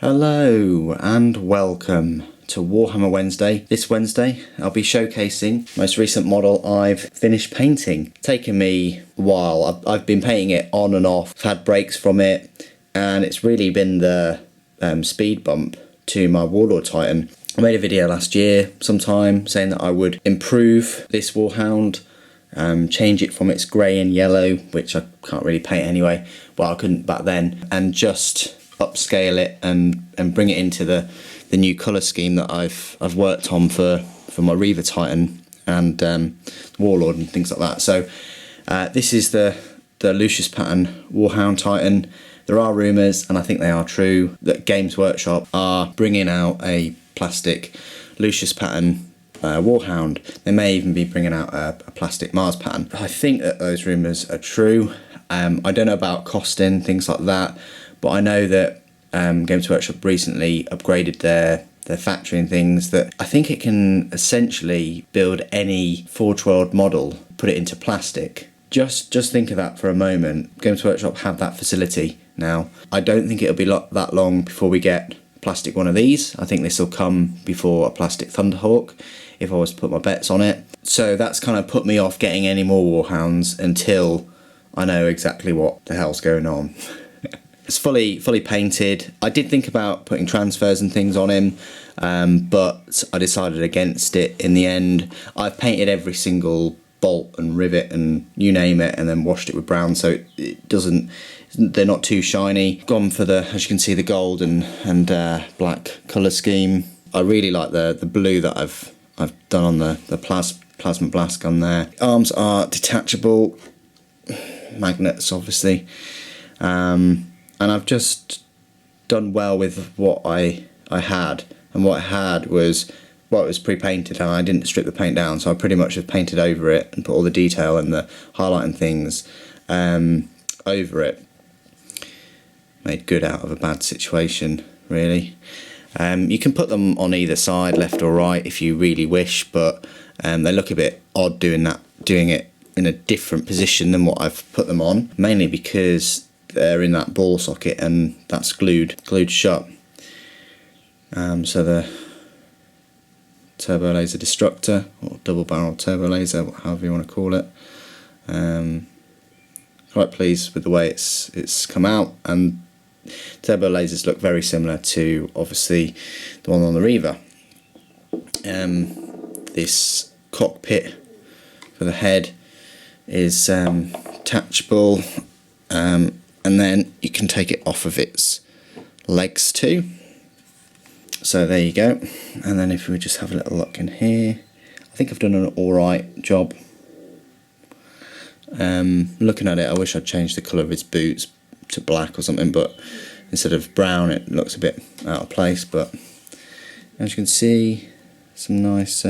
Hello and welcome to Warhammer Wednesday. This Wednesday I'll be showcasing most recent model I've finished painting. Taken me a while. I've been painting it on and off. I've had breaks from it and it's really been the speed bump to my Warlord Titan. I made a video last year sometime saying that I would improve this Warhound, change it from its grey and yellow, which I can't really paint anyway, well I couldn't back then, and just upscale it and bring it into the new colour scheme that I've worked on for my Reaver Titan and Warlord and things like that. So this is the Lucius pattern Warhound Titan. There are rumours, and I think they are true, that Games Workshop are bringing out a plastic Lucius pattern Warhound. They may even be bringing out a plastic Mars pattern. I think that those rumours are true. I don't know about costing, things like that, but I know that Games Workshop recently upgraded their factory and things, that I think it can essentially build any Forge World model, put it into plastic. Just think of that for a moment. Games Workshop have that facility now. I don't think it'll be that long before we get a plastic one of these. I think this will come before a plastic Thunderhawk, if I was to put my bets on it. So that's kind of put me off getting any more Warhounds until I know exactly what the hell's going on. It's fully painted. I did think about putting transfers and things on him, but I decided against it in the end. I've painted every single bolt and rivet and you name it, and then washed it with brown, so it doesn't. They're not too shiny. Gone for the, as you can see, the gold and black colour scheme. I really like the blue that I've done on the plasma blast gun there. Arms are detachable, magnets obviously. And I've just done well with what I had, and what I had was, well, it was pre-painted and I didn't strip the paint down, so I pretty much have painted over it and put all the detail and the highlighting things over it. Made good out of a bad situation, really. You can put them on either side, left or right, if you really wish, but they look a bit odd doing it in a different position than what I've put them on, mainly because they're in that ball socket and that's glued shut. So the turbo laser destructor, or double barrel turbo laser, however you want to call it. Quite pleased with the way it's come out, and turbo lasers look very similar to obviously the one on the Reaver. This cockpit for the head is detachable, and then you can take it off of its legs too. So there you go. And then if we just have a little look in here, I think I've done an alright job. Looking at it, I wish I'd changed the colour of its boots to black or something, but instead of brown it looks a bit out of place. But as you can see, some nice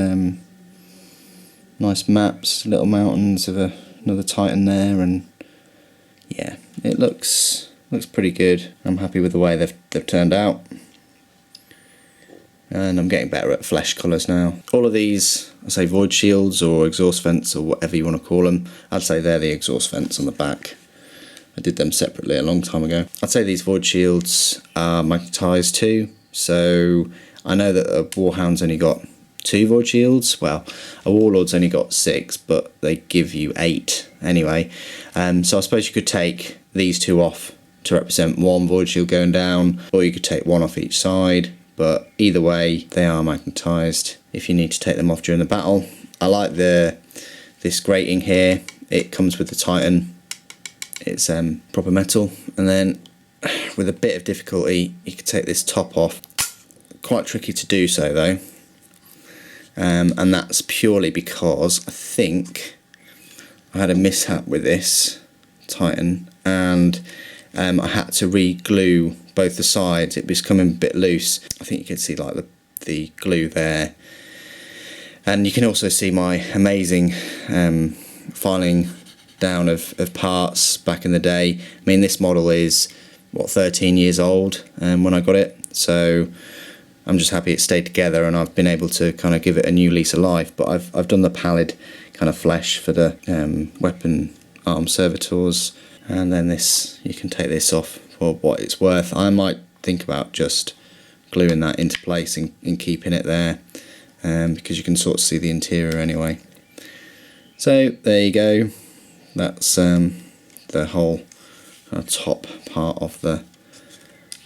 nice maps, little mountains of another Titan there, and yeah, it looks pretty good. I'm happy with the way they've turned out, and I'm getting better at flesh colours now. All of these, I say void shields or exhaust vents or whatever you want to call them, I'd say they're the exhaust vents on the back. I did them separately a long time ago. I'd say these void shields are magnetised too, so I know that a Warhound's only got 2 void shields. Well, a Warlord's only got 6, but they give you 8 anyway. So I suppose you could take these 2 off to represent 1 void shield going down, or you could take 1 off each side, but either way they are magnetised if you need to take them off during the battle. I like this grating here. It comes with the Titan. It's proper metal, and then with a bit of difficulty you could take this top off. Quite tricky to do so though, and that's purely because I think I had a mishap with this Titan, and I had to re-glue both the sides. It was coming a bit loose. I think you can see like the glue there, and you can also see my amazing filing down of parts back in the day. I mean, this model is what, 13 years old when I got it, so I'm just happy it stayed together and I've been able to kind of give it a new lease of life. But I've done the pallid kind of flesh for the weapon arm servitors, and then this, you can take this off for what it's worth. I might think about just gluing that into place and keeping it there, because you can sort of see the interior anyway. So there you go, that's the whole top part of the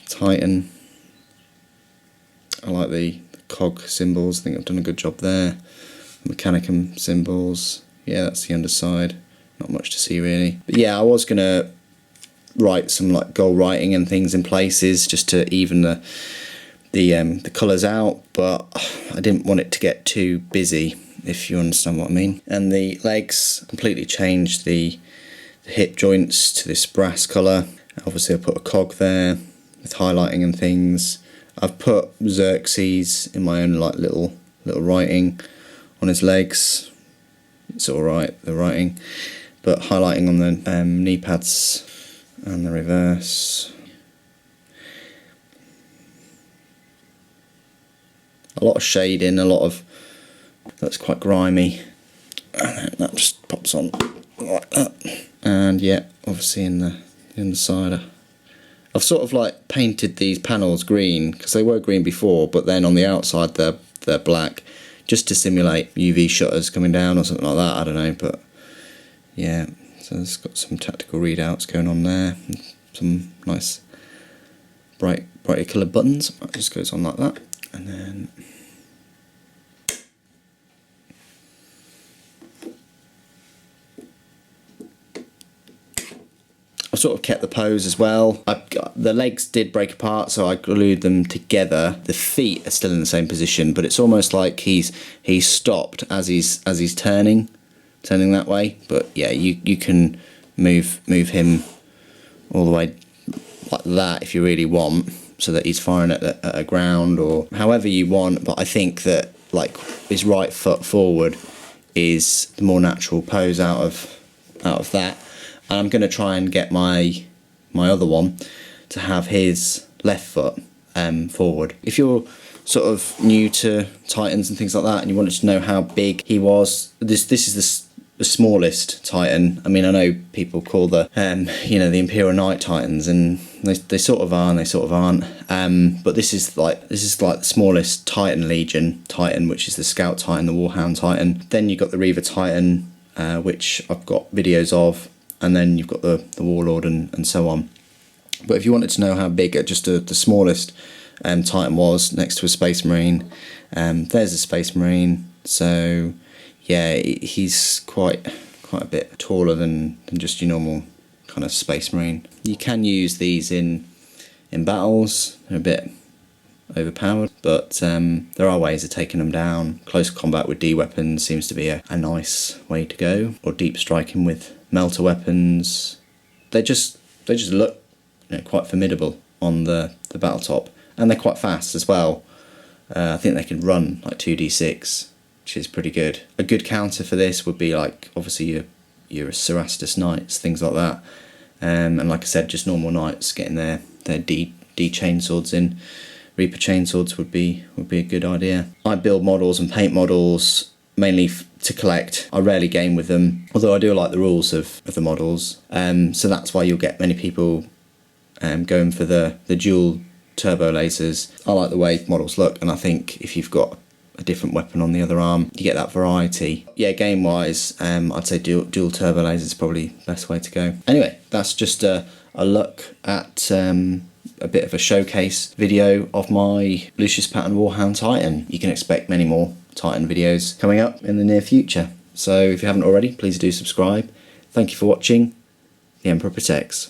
Titan. I like the cog symbols, I think I've done a good job there. Mechanicum symbols, yeah, that's the underside, not much to see really. But yeah, I was going to write some like gold writing and things in places just to even the colours out, but I didn't want it to get too busy, if you understand what I mean. And the legs, completely changed the hip joints to this brass colour. Obviously I put a cog there with highlighting and things. I've put Xerxes in my own like little writing on his legs. It's alright, the writing, but highlighting on the knee pads and the reverse. A lot of shading, a lot of that's quite grimy, and then that just pops on like that. And yeah, obviously in the inside, I've sort of like painted these panels green because they were green before, but then on the outside they're black, just to simulate UV shutters coming down or something like that. I don't know, but yeah. So it's got some tactical readouts going on there, some nice brightly coloured buttons. That just goes on like that, and then I've sort of kept the pose as well. The legs did break apart, so I glued them together. The feet are still in the same position, but it's almost like he's stopped as he's turning that way. But yeah, you can move him all the way like that if you really want, so that he's firing at a ground or however you want. But I think that like his right foot forward is the more natural pose out of that. And I'm going to try and get my other one to have his left foot forward. If you're sort of new to Titans and things like that, and you wanted to know how big he was, this is the smallest Titan. I mean, I know people call the the Imperial Knight Titans, and they sort of are and they sort of aren't. But this is like the smallest Titan Legion Titan, which is the Scout Titan, the Warhound Titan. Then you've got the Reaver Titan, which I've got videos of. And then you've got the Warlord and so on. But if you wanted to know how big just the smallest Titan was next to a Space Marine, there's a Space Marine. So yeah, he's quite a bit taller than just your normal kind of Space Marine. You can use these in battles. They're a bit overpowered, but there are ways of taking them down. Close combat with D weapons seems to be a nice way to go, or deep striking with melter weapons. They just look quite formidable on the battle top, and they're quite fast as well. I think they can run like 2d6, which is pretty good. A good counter for this would be like obviously your Cerastus Knights, things like that, and like I said, just normal Knights getting their D chainswords in. Reaper chainswords would be a good idea. I build models and paint models mainly to collect. I rarely game with them, although I do like the rules of the models. So that's why you'll get many people going for the dual turbo lasers. I like the way models look, and I think if you've got a different weapon on the other arm, you get that variety. Yeah, game wise, I'd say dual turbo lasers is probably the best way to go. Anyway, that's just a look at a bit of a showcase video of my Lucius pattern Warhound Titan. You can expect many more Titan videos coming up in the near future. So if you haven't already, please do subscribe. Thank you for watching. The Emperor protects.